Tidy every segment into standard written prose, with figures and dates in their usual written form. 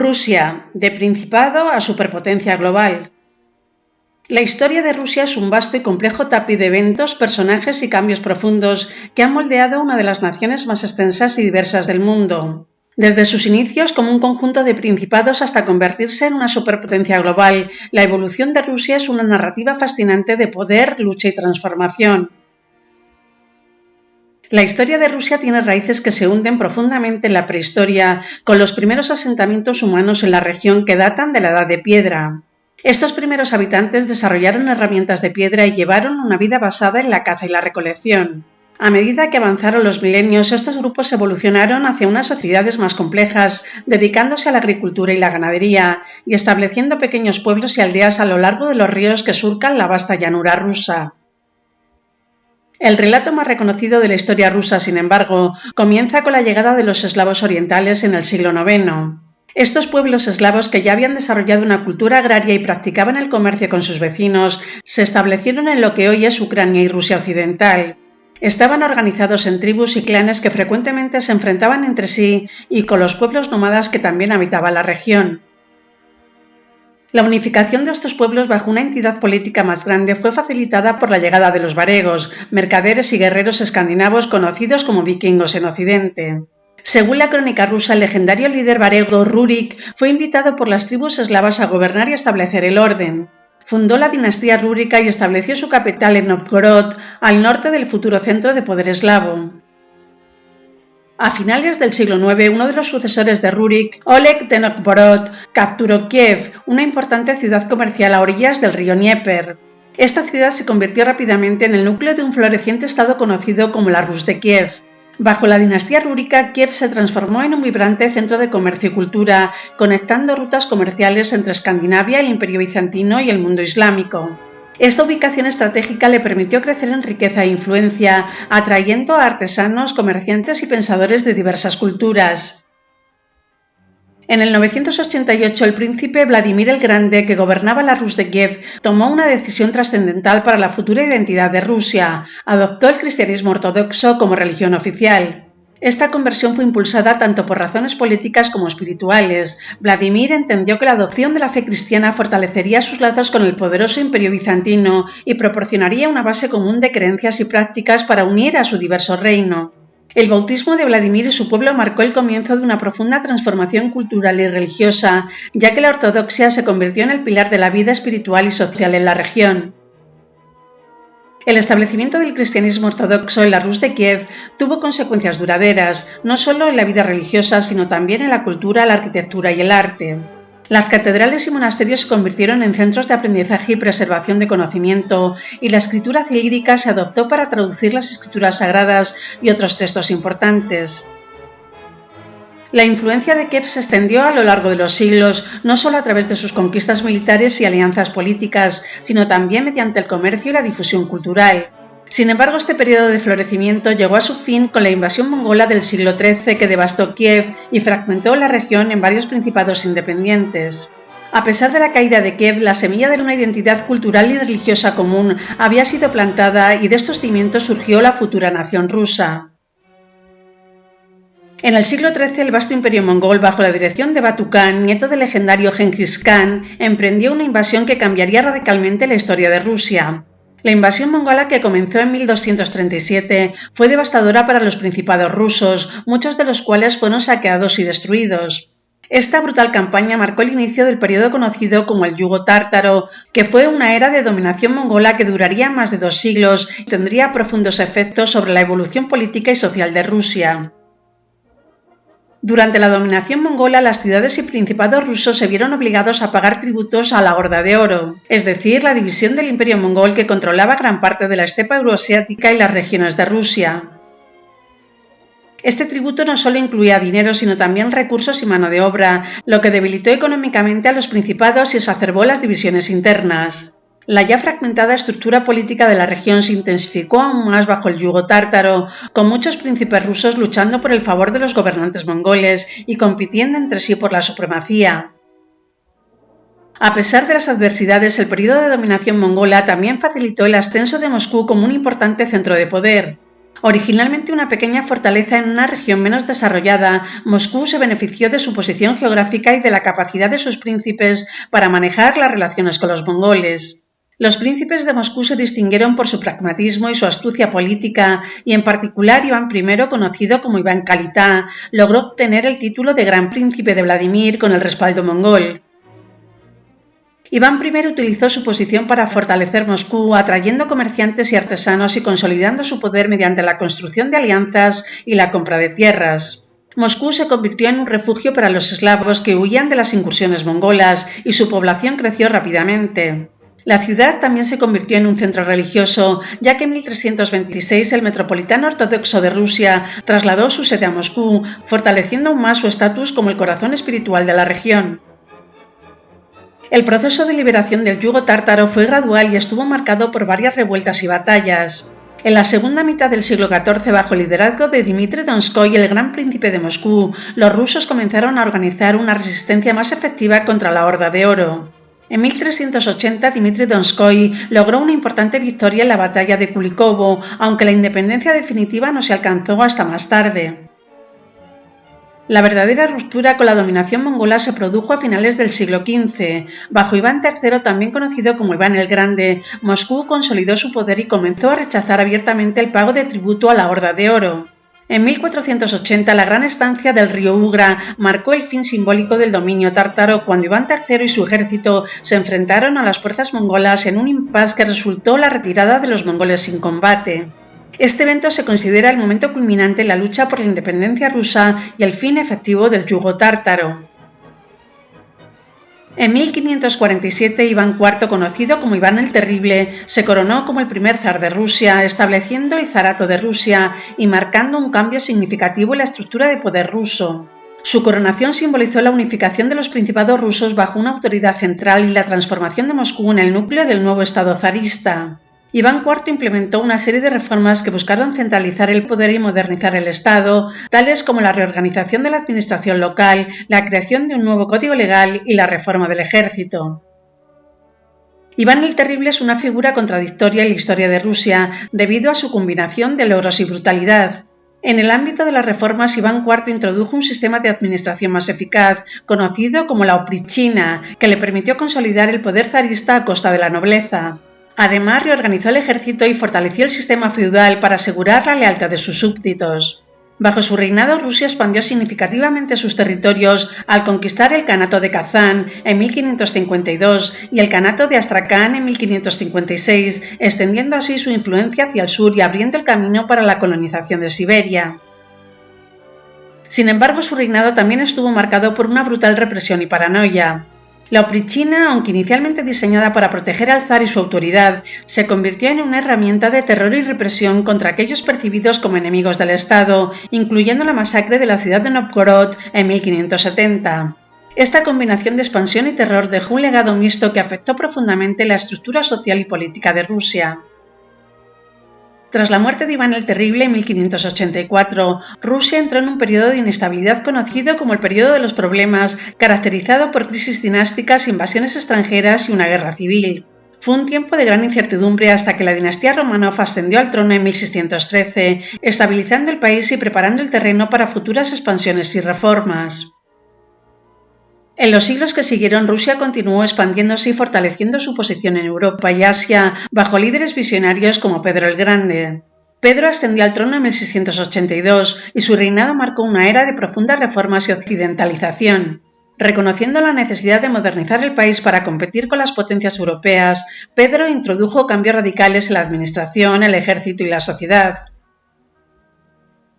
Rusia, de principado a superpotencia global. La historia de Rusia es un vasto y complejo tapiz de eventos, personajes y cambios profundos que han moldeado una de las naciones más extensas y diversas del mundo. Desde sus inicios como un conjunto de principados hasta convertirse en una superpotencia global, la evolución de Rusia es una narrativa fascinante de poder, lucha y transformación. La historia de Rusia tiene raíces que se hunden profundamente en la prehistoria, con los primeros asentamientos humanos en la región que datan de la Edad de Piedra. Estos primeros habitantes desarrollaron herramientas de piedra y llevaron una vida basada en la caza y la recolección. A medida que avanzaron los milenios, estos grupos evolucionaron hacia unas sociedades más complejas, dedicándose a la agricultura y la ganadería, y estableciendo pequeños pueblos y aldeas a lo largo de los ríos que surcan la vasta llanura rusa. El relato más reconocido de la historia rusa, sin embargo, comienza con la llegada de los eslavos orientales en el siglo IX. Estos pueblos eslavos, que ya habían desarrollado una cultura agraria y practicaban el comercio con sus vecinos, se establecieron en lo que hoy es Ucrania y Rusia occidental. Estaban organizados en tribus y clanes que frecuentemente se enfrentaban entre sí y con los pueblos nómadas que también habitaban la región. La unificación de estos pueblos bajo una entidad política más grande fue facilitada por la llegada de los varegos, mercaderes y guerreros escandinavos conocidos como vikingos en Occidente. Según la crónica rusa, el legendario líder varego Rurik fue invitado por las tribus eslavas a gobernar y establecer el orden. Fundó la dinastía rúrica y estableció su capital en Novgorod, al norte del futuro centro de poder eslavo. A finales del siglo IX, uno de los sucesores de Rurik, Oleg de Novgorod, capturó Kiev, una importante ciudad comercial a orillas del río Dnieper. Esta ciudad se convirtió rápidamente en el núcleo de un floreciente estado conocido como la Rus de Kiev. Bajo la dinastía rúrica, Kiev se transformó en un vibrante centro de comercio y cultura, conectando rutas comerciales entre Escandinavia, el Imperio bizantino y el mundo islámico. Esta ubicación estratégica le permitió crecer en riqueza e influencia, atrayendo a artesanos, comerciantes y pensadores de diversas culturas. En el 988, el príncipe Vladimir el Grande, que gobernaba la Rus de Kiev, tomó una decisión trascendental para la futura identidad de Rusia. Adoptó el cristianismo ortodoxo como religión oficial. Esta conversión fue impulsada tanto por razones políticas como espirituales. Vladimir entendió que la adopción de la fe cristiana fortalecería sus lazos con el poderoso Imperio bizantino y proporcionaría una base común de creencias y prácticas para unir a su diverso reino. El bautismo de Vladimir y su pueblo marcó el comienzo de una profunda transformación cultural y religiosa, ya que la ortodoxia se convirtió en el pilar de la vida espiritual y social en la región. El establecimiento del cristianismo ortodoxo en la Rus de Kiev tuvo consecuencias duraderas, no solo en la vida religiosa, sino también en la cultura, la arquitectura y el arte. Las catedrales y monasterios se convirtieron en centros de aprendizaje y preservación de conocimiento, y la escritura cirílica se adoptó para traducir las escrituras sagradas y otros textos importantes. La influencia de Kiev se extendió a lo largo de los siglos, no solo a través de sus conquistas militares y alianzas políticas, sino también mediante el comercio y la difusión cultural. Sin embargo, este periodo de florecimiento llegó a su fin con la invasión mongola del siglo XIII, que devastó Kiev y fragmentó la región en varios principados independientes. A pesar de la caída de Kiev, la semilla de una identidad cultural y religiosa común había sido plantada y de estos cimientos surgió la futura nación rusa. En el siglo XIII, el vasto imperio mongol, bajo la dirección de Batu Khan, nieto del legendario Genghis Khan, emprendió una invasión que cambiaría radicalmente la historia de Rusia. La invasión mongola, que comenzó en 1237, fue devastadora para los principados rusos, muchos de los cuales fueron saqueados y destruidos. Esta brutal campaña marcó el inicio del periodo conocido como el Yugo tártaro, que fue una era de dominación mongola que duraría más de 2 siglos y tendría profundos efectos sobre la evolución política y social de Rusia. Durante la dominación mongola, las ciudades y principados rusos se vieron obligados a pagar tributos a la Horda de Oro, es decir, la división del imperio mongol que controlaba gran parte de la estepa euroasiática y las regiones de Rusia. Este tributo no solo incluía dinero, sino también recursos y mano de obra, lo que debilitó económicamente a los principados y exacerbó las divisiones internas. La ya fragmentada estructura política de la región se intensificó aún más bajo el yugo tártaro, con muchos príncipes rusos luchando por el favor de los gobernantes mongoles y compitiendo entre sí por la supremacía. A pesar de las adversidades, el periodo de dominación mongola también facilitó el ascenso de Moscú como un importante centro de poder. Originalmente una pequeña fortaleza en una región menos desarrollada, Moscú se benefició de su posición geográfica y de la capacidad de sus príncipes para manejar las relaciones con los mongoles. Los príncipes de Moscú se distinguieron por su pragmatismo y su astucia política, y en particular Iván I, conocido como Iván Kalitá, logró obtener el título de Gran Príncipe de Vladimir con el respaldo mongol. Iván I utilizó su posición para fortalecer Moscú, atrayendo comerciantes y artesanos y consolidando su poder mediante la construcción de alianzas y la compra de tierras. Moscú se convirtió en un refugio para los eslavos que huían de las incursiones mongolas y su población creció rápidamente. La ciudad también se convirtió en un centro religioso, ya que en 1326 el metropolitano ortodoxo de Rusia trasladó su sede a Moscú, fortaleciendo aún más su estatus como el corazón espiritual de la región. El proceso de liberación del yugo tártaro fue gradual y estuvo marcado por varias revueltas y batallas. En la segunda mitad del siglo XIV, bajo el liderazgo de Dmitri Donskoy, el gran príncipe de Moscú, los rusos comenzaron a organizar una resistencia más efectiva contra la Horda de Oro. En 1380, Dmitri Donskoy logró una importante victoria en la batalla de Kulikovo, aunque la independencia definitiva no se alcanzó hasta más tarde. La verdadera ruptura con la dominación mongola se produjo a finales del siglo XV. Bajo Iván III, también conocido como Iván el Grande, Moscú consolidó su poder y comenzó a rechazar abiertamente el pago de tributo a la Horda de Oro. En 1480, la gran estancia del río Ugra marcó el fin simbólico del dominio tártaro cuando Iván III y su ejército se enfrentaron a las fuerzas mongolas en un impasse que resultó la retirada de los mongoles sin combate. Este evento se considera el momento culminante en la lucha por la independencia rusa y el fin efectivo del yugo tártaro. En 1547, Iván IV, conocido como Iván el Terrible, se coronó como el primer zar de Rusia, estableciendo el zarato de Rusia y marcando un cambio significativo en la estructura de poder ruso. Su coronación simbolizó la unificación de los principados rusos bajo una autoridad central y la transformación de Moscú en el núcleo del nuevo estado zarista. Iván IV implementó una serie de reformas que buscaron centralizar el poder y modernizar el Estado, tales como la reorganización de la administración local, la creación de un nuevo código legal y la reforma del ejército. Iván el Terrible es una figura contradictoria en la historia de Rusia debido a su combinación de logros y brutalidad. En el ámbito de las reformas, Iván IV introdujo un sistema de administración más eficaz, conocido como la oprichina, que le permitió consolidar el poder zarista a costa de la nobleza. Además, reorganizó el ejército y fortaleció el sistema feudal para asegurar la lealtad de sus súbditos. Bajo su reinado, Rusia expandió significativamente sus territorios al conquistar el Kanato de Kazán en 1552 y el Kanato de Astracán en 1556, extendiendo así su influencia hacia el sur y abriendo el camino para la colonización de Siberia. Sin embargo, su reinado también estuvo marcado por una brutal represión y paranoia. La oprichina, aunque inicialmente diseñada para proteger al zar y su autoridad, se convirtió en una herramienta de terror y represión contra aquellos percibidos como enemigos del Estado, incluyendo la masacre de la ciudad de Novgorod en 1570. Esta combinación de expansión y terror dejó un legado mixto que afectó profundamente la estructura social y política de Rusia. Tras la muerte de Iván el Terrible en 1584, Rusia entró en un periodo de inestabilidad conocido como el periodo de los problemas, caracterizado por crisis dinásticas, invasiones extranjeras y una guerra civil. Fue un tiempo de gran incertidumbre hasta que la dinastía Romanov ascendió al trono en 1613, estabilizando el país y preparando el terreno para futuras expansiones y reformas. En los siglos que siguieron, Rusia continuó expandiéndose y fortaleciendo su posición en Europa y Asia bajo líderes visionarios como Pedro el Grande. Pedro ascendió al trono en 1682 y su reinado marcó una era de profundas reformas y occidentalización. Reconociendo la necesidad de modernizar el país para competir con las potencias europeas, Pedro introdujo cambios radicales en la administración, el ejército y la sociedad.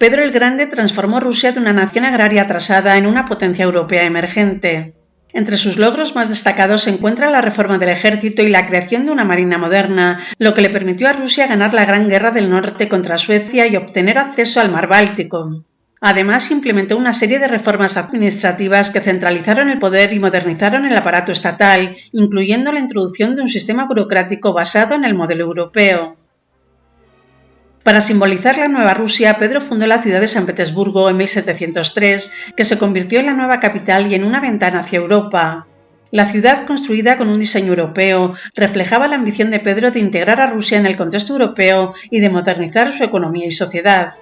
Pedro el Grande transformó Rusia de una nación agraria atrasada en una potencia europea emergente. Entre sus logros más destacados se encuentra la reforma del ejército y la creación de una marina moderna, lo que le permitió a Rusia ganar la Gran Guerra del Norte contra Suecia y obtener acceso al Mar Báltico. Además, implementó una serie de reformas administrativas que centralizaron el poder y modernizaron el aparato estatal, incluyendo la introducción de un sistema burocrático basado en el modelo europeo. Para simbolizar la nueva Rusia, Pedro fundó la ciudad de San Petersburgo en 1703, que se convirtió en la nueva capital y en una ventana hacia Europa. La ciudad, construida con un diseño europeo, reflejaba la ambición de Pedro de integrar a Rusia en el contexto europeo y de modernizar su economía y sociedad.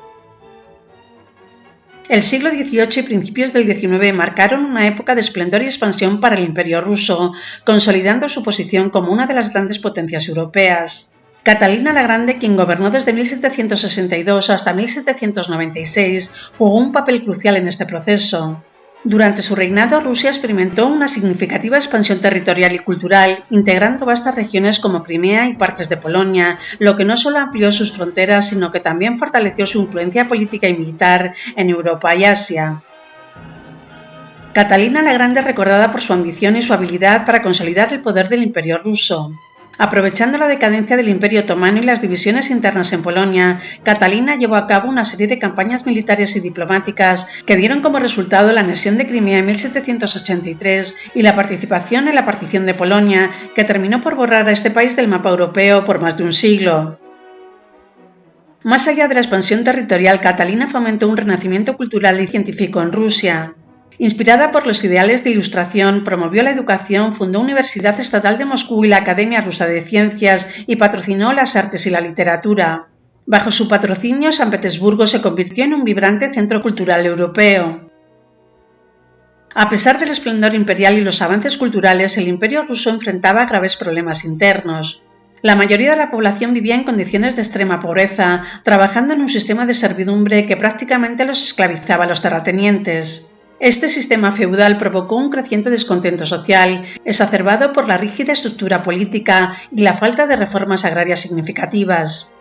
El siglo XVIII y principios del XIX marcaron una época de esplendor y expansión para el Imperio ruso, consolidando su posición como una de las grandes potencias europeas. Catalina la Grande, quien gobernó desde 1762 hasta 1796, jugó un papel crucial en este proceso. Durante su reinado, Rusia experimentó una significativa expansión territorial y cultural, integrando vastas regiones como Crimea y partes de Polonia, lo que no solo amplió sus fronteras, sino que también fortaleció su influencia política y militar en Europa y Asia. Catalina la Grande es recordada por su ambición y su habilidad para consolidar el poder del Imperio ruso. Aprovechando la decadencia del Imperio otomano y las divisiones internas en Polonia, Catalina llevó a cabo una serie de campañas militares y diplomáticas que dieron como resultado la anexión de Crimea en 1783 y la participación en la partición de Polonia, que terminó por borrar a este país del mapa europeo por más de un siglo. Más allá de la expansión territorial, Catalina fomentó un renacimiento cultural y científico en Rusia. Inspirada por los ideales de Ilustración, promovió la educación, fundó Universidad Estatal de Moscú y la Academia Rusa de Ciencias y patrocinó las artes y la literatura. Bajo su patrocinio, San Petersburgo se convirtió en un vibrante centro cultural europeo. A pesar del esplendor imperial y los avances culturales, el Imperio ruso enfrentaba graves problemas internos. La mayoría de la población vivía en condiciones de extrema pobreza, trabajando en un sistema de servidumbre que prácticamente los esclavizaba a los terratenientes. Este sistema feudal provocó un creciente descontento social, exacerbado por la rígida estructura política y la falta de reformas agrarias significativas.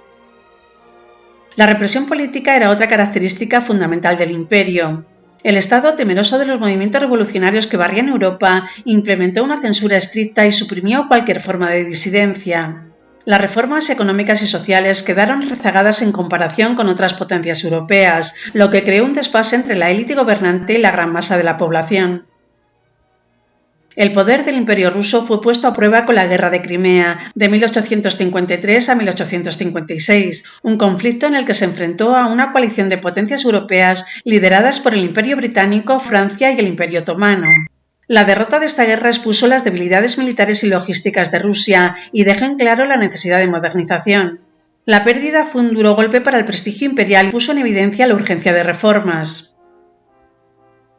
La represión política era otra característica fundamental del imperio. El Estado, temeroso de los movimientos revolucionarios que barrían Europa, implementó una censura estricta y suprimió cualquier forma de disidencia. Las reformas económicas y sociales quedaron rezagadas en comparación con otras potencias europeas, lo que creó un desfase entre la élite gobernante y la gran masa de la población. El poder del Imperio ruso fue puesto a prueba con la Guerra de Crimea, de 1853 a 1856, un conflicto en el que se enfrentó a una coalición de potencias europeas lideradas por el Imperio británico, Francia y el Imperio otomano. La derrota de esta guerra expuso las debilidades militares y logísticas de Rusia y dejó en claro la necesidad de modernización. La pérdida fue un duro golpe para el prestigio imperial y puso en evidencia la urgencia de reformas.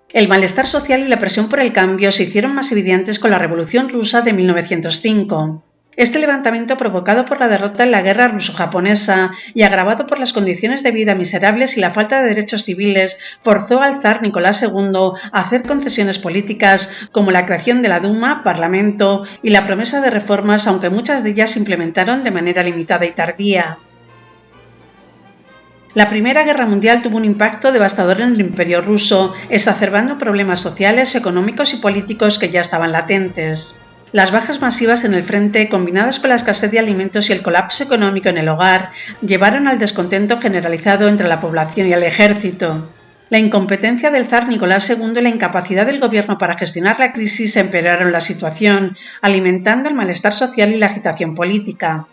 El malestar social y la presión por el cambio se hicieron más evidentes con la Revolución Rusa de 1905. Este levantamiento, provocado por la derrota en la guerra ruso-japonesa y agravado por las condiciones de vida miserables y la falta de derechos civiles, forzó al zar Nicolás II a hacer concesiones políticas como la creación de la Duma, Parlamento, y la promesa de reformas, aunque muchas de ellas se implementaron de manera limitada y tardía. La Primera Guerra Mundial tuvo un impacto devastador en el Imperio ruso, exacerbando problemas sociales, económicos y políticos que ya estaban latentes. Las bajas masivas en el frente, combinadas con la escasez de alimentos y el colapso económico en el hogar, llevaron al descontento generalizado entre la población y el ejército. La incompetencia del zar Nicolás II y la incapacidad del gobierno para gestionar la crisis empeoraron la situación, alimentando el malestar social y la agitación política.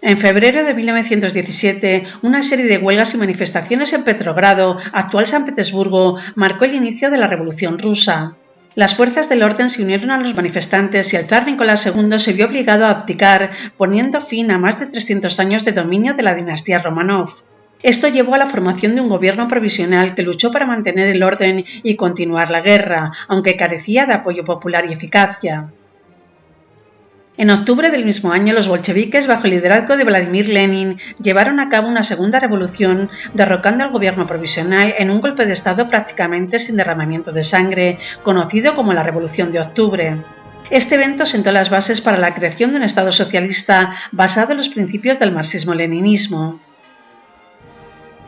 En febrero de 1917, una serie de huelgas y manifestaciones en Petrogrado, actual San Petersburgo, marcó el inicio de la Revolución Rusa. Las fuerzas del orden se unieron a los manifestantes y el zar Nicolás II se vio obligado a abdicar, poniendo fin a más de 300 años de dominio de la dinastía Romanov. Esto llevó a la formación de un gobierno provisional que luchó para mantener el orden y continuar la guerra, aunque carecía de apoyo popular y eficacia. En octubre del mismo año, los bolcheviques, bajo el liderazgo de Vladimir Lenin, llevaron a cabo una segunda revolución, derrocando al gobierno provisional en un golpe de Estado prácticamente sin derramamiento de sangre, conocido como la Revolución de Octubre. Este evento sentó las bases para la creación de un Estado socialista basado en los principios del marxismo-leninismo.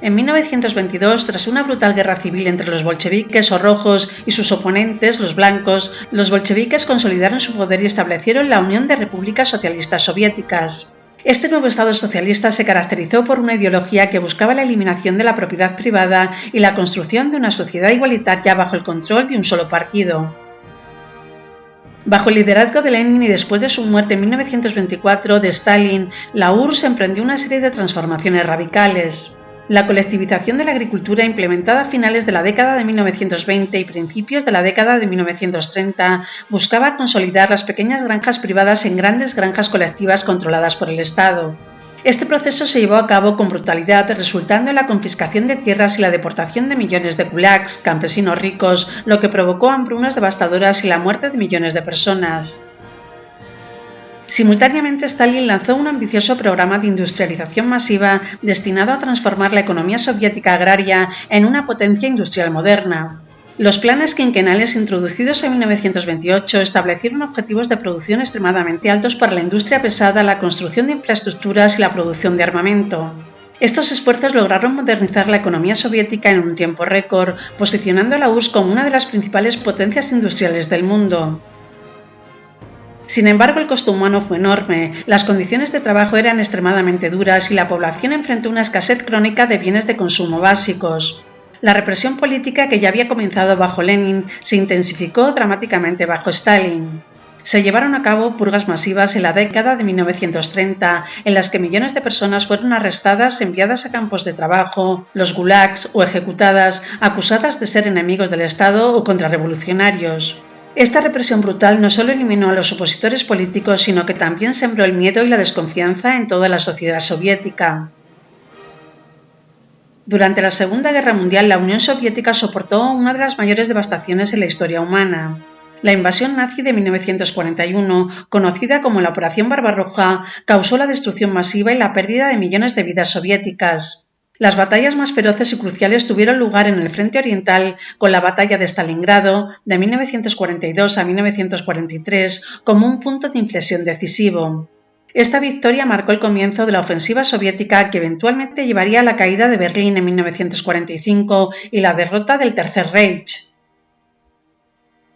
En 1922, tras una brutal guerra civil entre los bolcheviques o rojos y sus oponentes, los blancos, los bolcheviques consolidaron su poder y establecieron la Unión de Repúblicas Socialistas Soviéticas. Este nuevo Estado socialista se caracterizó por una ideología que buscaba la eliminación de la propiedad privada y la construcción de una sociedad igualitaria bajo el control de un solo partido. Bajo el liderazgo de Lenin y después de su muerte en 1924 de Stalin, la URSS emprendió una serie de transformaciones radicales. La colectivización de la agricultura implementada a finales de la década de 1920 y principios de la década de 1930 buscaba consolidar las pequeñas granjas privadas en grandes granjas colectivas controladas por el Estado. Este proceso se llevó a cabo con brutalidad, resultando en la confiscación de tierras y la deportación de millones de kulaks, campesinos ricos, lo que provocó hambrunas devastadoras y la muerte de millones de personas. Simultáneamente, Stalin lanzó un ambicioso programa de industrialización masiva destinado a transformar la economía soviética agraria en una potencia industrial moderna. Los planes quinquenales introducidos en 1928 establecieron objetivos de producción extremadamente altos para la industria pesada, la construcción de infraestructuras y la producción de armamento. Estos esfuerzos lograron modernizar la economía soviética en un tiempo récord, posicionando a la URSS como una de las principales potencias industriales del mundo. Sin embargo, el costo humano fue enorme, las condiciones de trabajo eran extremadamente duras y la población enfrentó una escasez crónica de bienes de consumo básicos. La represión política que ya había comenzado bajo Lenin se intensificó dramáticamente bajo Stalin. Se llevaron a cabo purgas masivas en la década de 1930, en las que millones de personas fueron arrestadas, enviadas a campos de trabajo, los gulags o ejecutadas, acusadas de ser enemigos del Estado o contrarrevolucionarios. Esta represión brutal no solo eliminó a los opositores políticos, sino que también sembró el miedo y la desconfianza en toda la sociedad soviética. Durante la Segunda Guerra Mundial, la Unión Soviética soportó una de las mayores devastaciones en la historia humana. La invasión nazi de 1941, conocida como la Operación Barbarroja, causó la destrucción masiva y la pérdida de millones de vidas soviéticas. Las batallas más feroces y cruciales tuvieron lugar en el frente oriental, con la batalla de Stalingrado de 1942 a 1943 como un punto de inflexión decisivo. Esta victoria marcó el comienzo de la ofensiva soviética que eventualmente llevaría a la caída de Berlín en 1945 y la derrota del Tercer Reich.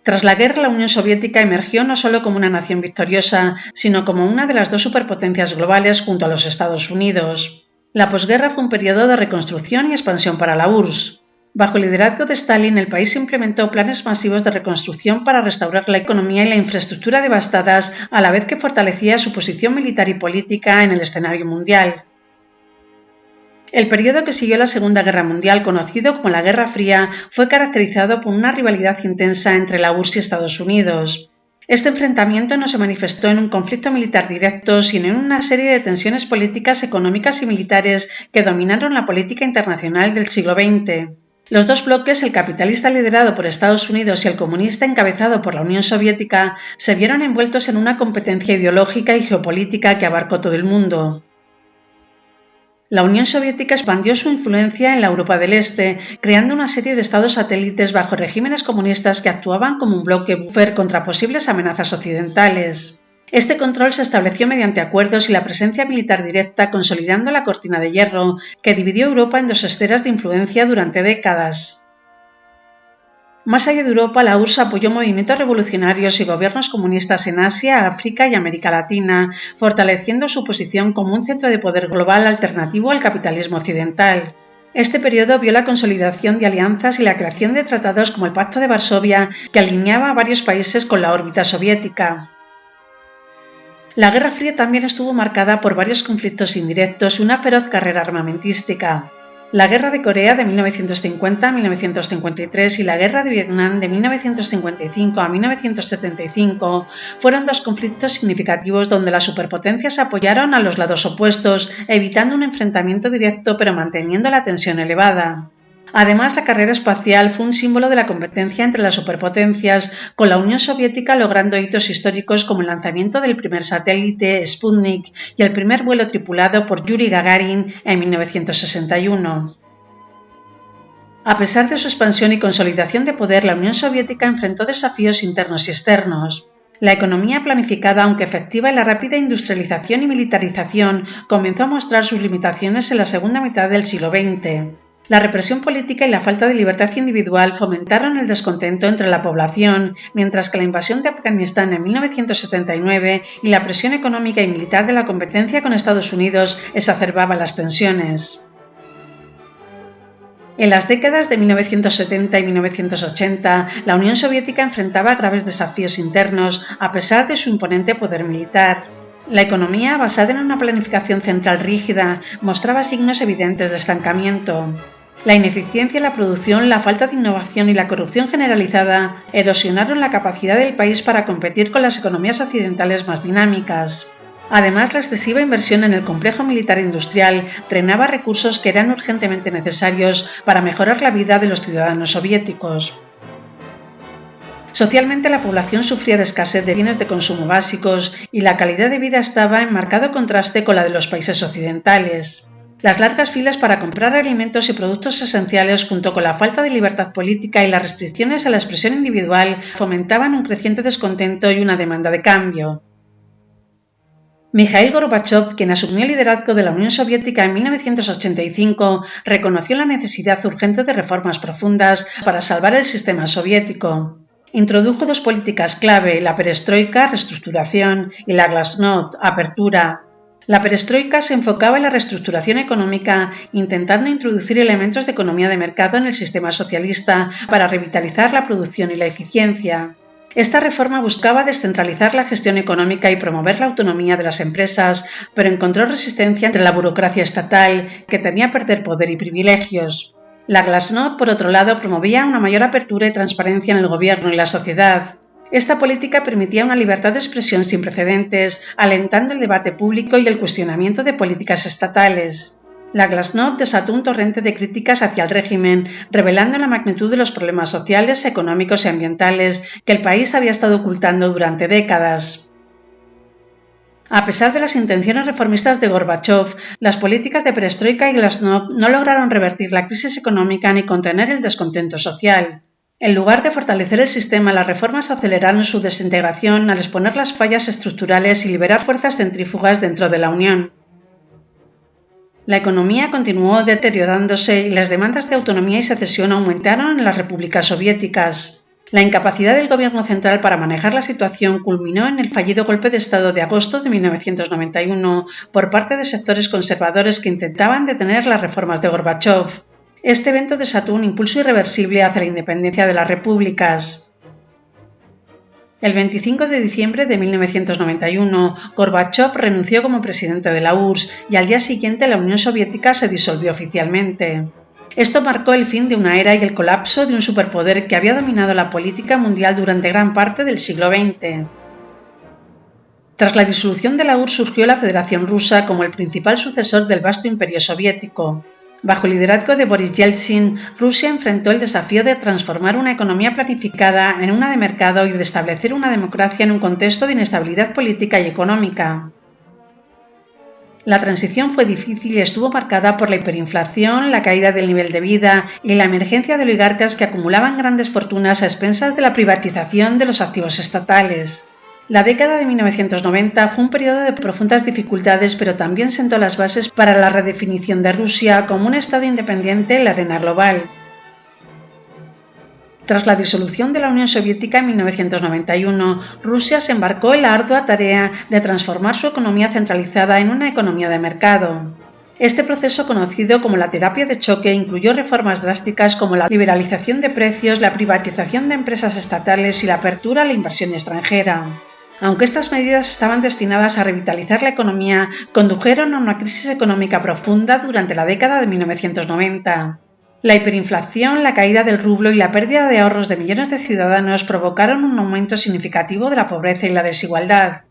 Tras la guerra, la Unión Soviética emergió no solo como una nación victoriosa, sino como una de las dos superpotencias globales junto a los Estados Unidos. La posguerra fue un periodo de reconstrucción y expansión para la URSS. Bajo el liderazgo de Stalin, el país implementó planes masivos de reconstrucción para restaurar la economía y la infraestructura devastadas, a la vez que fortalecía su posición militar y política en el escenario mundial. El periodo que siguió la Segunda Guerra Mundial, conocido como la Guerra Fría, fue caracterizado por una rivalidad intensa entre la URSS y Estados Unidos. Este enfrentamiento no se manifestó en un conflicto militar directo, sino en una serie de tensiones políticas, económicas y militares que dominaron la política internacional del siglo XX. Los dos bloques, el capitalista liderado por Estados Unidos y el comunista encabezado por la Unión Soviética, se vieron envueltos en una competencia ideológica y geopolítica que abarcó todo el mundo. La Unión Soviética expandió su influencia en la Europa del Este, creando una serie de estados satélites bajo regímenes comunistas que actuaban como un bloque buffer contra posibles amenazas occidentales. Este control se estableció mediante acuerdos y la presencia militar directa, consolidando la cortina de hierro que dividió Europa en dos esferas de influencia durante décadas. Más allá de Europa, la URSS apoyó movimientos revolucionarios y gobiernos comunistas en Asia, África y América Latina, fortaleciendo su posición como un centro de poder global alternativo al capitalismo occidental. Este periodo vio la consolidación de alianzas y la creación de tratados como el Pacto de Varsovia, que alineaba a varios países con la órbita soviética. La Guerra Fría también estuvo marcada por varios conflictos indirectos y una feroz carrera armamentística. La Guerra de Corea de 1950 a 1953 y la Guerra de Vietnam de 1955 a 1975 fueron dos conflictos significativos donde las superpotencias apoyaron a los lados opuestos, evitando un enfrentamiento directo pero manteniendo la tensión elevada. Además, la carrera espacial fue un símbolo de la competencia entre las superpotencias, con la Unión Soviética logrando hitos históricos como el lanzamiento del primer satélite Sputnik y el primer vuelo tripulado por Yuri Gagarin en 1961. A pesar de su expansión y consolidación de poder, la Unión Soviética enfrentó desafíos internos y externos. La economía planificada, aunque efectiva, y la rápida industrialización y militarización comenzó a mostrar sus limitaciones en la segunda mitad del siglo XX. La represión política y la falta de libertad individual fomentaron el descontento entre la población, mientras que la invasión de Afganistán en 1979 y la presión económica y militar de la competencia con Estados Unidos exacerbaban las tensiones. En las décadas de 1970 y 1980, la Unión Soviética enfrentaba graves desafíos internos, a pesar de su imponente poder militar. La economía, basada en una planificación central rígida, mostraba signos evidentes de estancamiento. La ineficiencia en la producción, la falta de innovación y la corrupción generalizada erosionaron la capacidad del país para competir con las economías occidentales más dinámicas. Además, la excesiva inversión en el complejo militar industrial drenaba recursos que eran urgentemente necesarios para mejorar la vida de los ciudadanos soviéticos. Socialmente, la población sufría de escasez de bienes de consumo básicos y la calidad de vida estaba en marcado contraste con la de los países occidentales. Las largas filas para comprar alimentos y productos esenciales, junto con la falta de libertad política y las restricciones a la expresión individual, fomentaban un creciente descontento y una demanda de cambio. Mikhail Gorbachev, quien asumió el liderazgo de la Unión Soviética en 1985, reconoció la necesidad urgente de reformas profundas para salvar el sistema soviético. Introdujo dos políticas clave, la perestroika, reestructuración, y la glasnost, apertura. La perestroika se enfocaba en la reestructuración económica, intentando introducir elementos de economía de mercado en el sistema socialista para revitalizar la producción y la eficiencia. Esta reforma buscaba descentralizar la gestión económica y promover la autonomía de las empresas, pero encontró resistencia entre la burocracia estatal, que temía perder poder y privilegios. La glasnost, por otro lado, promovía una mayor apertura y transparencia en el gobierno y la sociedad. Esta política permitía una libertad de expresión sin precedentes, alentando el debate público y el cuestionamiento de políticas estatales. La glasnost desató un torrente de críticas hacia el régimen, revelando la magnitud de los problemas sociales, económicos y ambientales que el país había estado ocultando durante décadas. A pesar de las intenciones reformistas de Gorbachev, las políticas de perestroika y glasnost no lograron revertir la crisis económica ni contener el descontento social. En lugar de fortalecer el sistema, las reformas aceleraron su desintegración al exponer las fallas estructurales y liberar fuerzas centrífugas dentro de la Unión. La economía continuó deteriorándose y las demandas de autonomía y secesión aumentaron en las repúblicas soviéticas. La incapacidad del gobierno central para manejar la situación culminó en el fallido golpe de Estado de agosto de 1991 por parte de sectores conservadores que intentaban detener las reformas de Gorbachev. Este evento desató un impulso irreversible hacia la independencia de las repúblicas. El 25 de diciembre de 1991, Gorbachev renunció como presidente de la URSS y al día siguiente la Unión Soviética se disolvió oficialmente. Esto marcó el fin de una era y el colapso de un superpoder que había dominado la política mundial durante gran parte del siglo XX. Tras la disolución de la URSS surgió la Federación Rusa como el principal sucesor del vasto imperio soviético. Bajo el liderazgo de Boris Yeltsin, Rusia enfrentó el desafío de transformar una economía planificada en una de mercado y de establecer una democracia en un contexto de inestabilidad política y económica. La transición fue difícil y estuvo marcada por la hiperinflación, la caída del nivel de vida y la emergencia de oligarcas que acumulaban grandes fortunas a expensas de la privatización de los activos estatales. La década de 1990 fue un periodo de profundas dificultades, pero también sentó las bases para la redefinición de Rusia como un Estado independiente en la arena global. Tras la disolución de la Unión Soviética en 1991, Rusia se embarcó en la ardua tarea de transformar su economía centralizada en una economía de mercado. Este proceso, conocido como la terapia de choque, incluyó reformas drásticas como la liberalización de precios, la privatización de empresas estatales y la apertura a la inversión extranjera. Aunque estas medidas estaban destinadas a revitalizar la economía, condujeron a una crisis económica profunda durante la década de 1990. La hiperinflación, la caída del rublo y la pérdida de ahorros de millones de ciudadanos provocaron un aumento significativo de la pobreza y la desigualdad.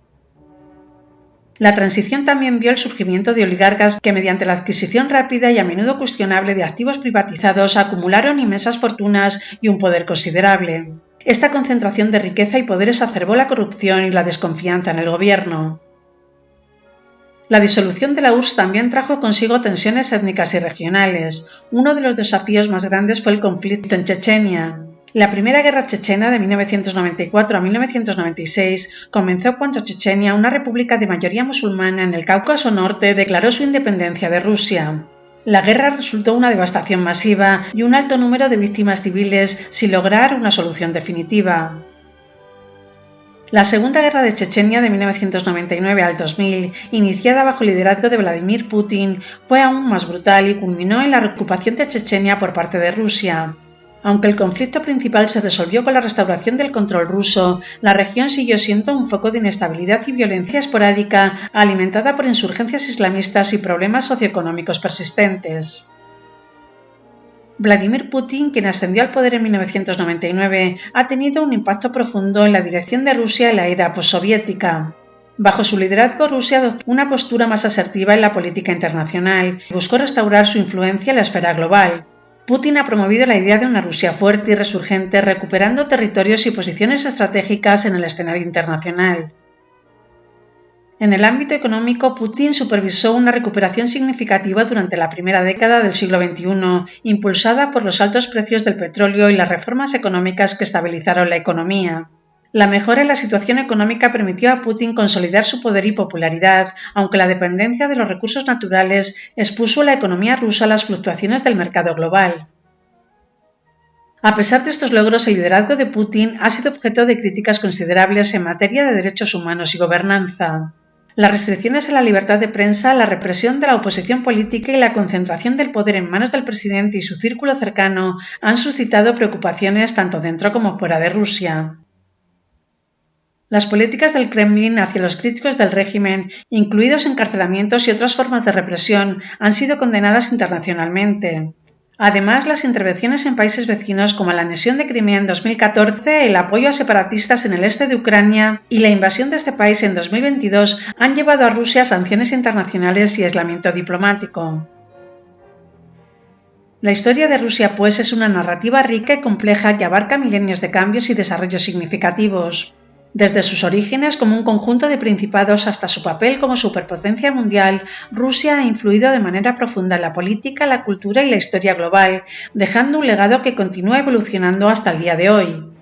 La transición también vio el surgimiento de oligarcas que, mediante la adquisición rápida y a menudo cuestionable de activos privatizados, acumularon inmensas fortunas y un poder considerable. Esta concentración de riqueza y poder exacerbó la corrupción y la desconfianza en el gobierno. La disolución de la URSS también trajo consigo tensiones étnicas y regionales. Uno de los desafíos más grandes fue el conflicto en Chechenia. La primera guerra chechena de 1994 a 1996 comenzó cuando Chechenia, una república de mayoría musulmana en el Cáucaso Norte, declaró su independencia de Rusia. La guerra resultó una devastación masiva y un alto número de víctimas civiles sin lograr una solución definitiva. La Segunda Guerra de Chechenia de 1999 al 2000, iniciada bajo el liderazgo de Vladimir Putin, fue aún más brutal y culminó en la reocupación de Chechenia por parte de Rusia. Aunque el conflicto principal se resolvió con la restauración del control ruso, la región siguió siendo un foco de inestabilidad y violencia esporádica, alimentada por insurgencias islamistas y problemas socioeconómicos persistentes. Vladimir Putin, quien ascendió al poder en 1999, ha tenido un impacto profundo en la dirección de Rusia en la era postsoviética. Bajo su liderazgo, Rusia adoptó una postura más asertiva en la política internacional y buscó restaurar su influencia en la esfera global. Putin ha promovido la idea de una Rusia fuerte y resurgente, recuperando territorios y posiciones estratégicas en el escenario internacional. En el ámbito económico, Putin supervisó una recuperación significativa durante la primera década del siglo XXI, impulsada por los altos precios del petróleo y las reformas económicas que estabilizaron la economía. La mejora en la situación económica permitió a Putin consolidar su poder y popularidad, aunque la dependencia de los recursos naturales expuso a la economía rusa a las fluctuaciones del mercado global. A pesar de estos logros, el liderazgo de Putin ha sido objeto de críticas considerables en materia de derechos humanos y gobernanza. Las restricciones a la libertad de prensa, la represión de la oposición política y la concentración del poder en manos del presidente y su círculo cercano han suscitado preocupaciones tanto dentro como fuera de Rusia. Las políticas del Kremlin hacia los críticos del régimen, incluidos encarcelamientos y otras formas de represión, han sido condenadas internacionalmente. Además, las intervenciones en países vecinos como la anexión de Crimea en 2014, el apoyo a separatistas en el este de Ucrania y la invasión de este país en 2022 han llevado a Rusia a sanciones internacionales y aislamiento diplomático. La historia de Rusia, pues, es una narrativa rica y compleja que abarca milenios de cambios y desarrollos significativos. Desde sus orígenes como un conjunto de principados hasta su papel como superpotencia mundial, Rusia ha influido de manera profunda en la política, la cultura y la historia global, dejando un legado que continúa evolucionando hasta el día de hoy.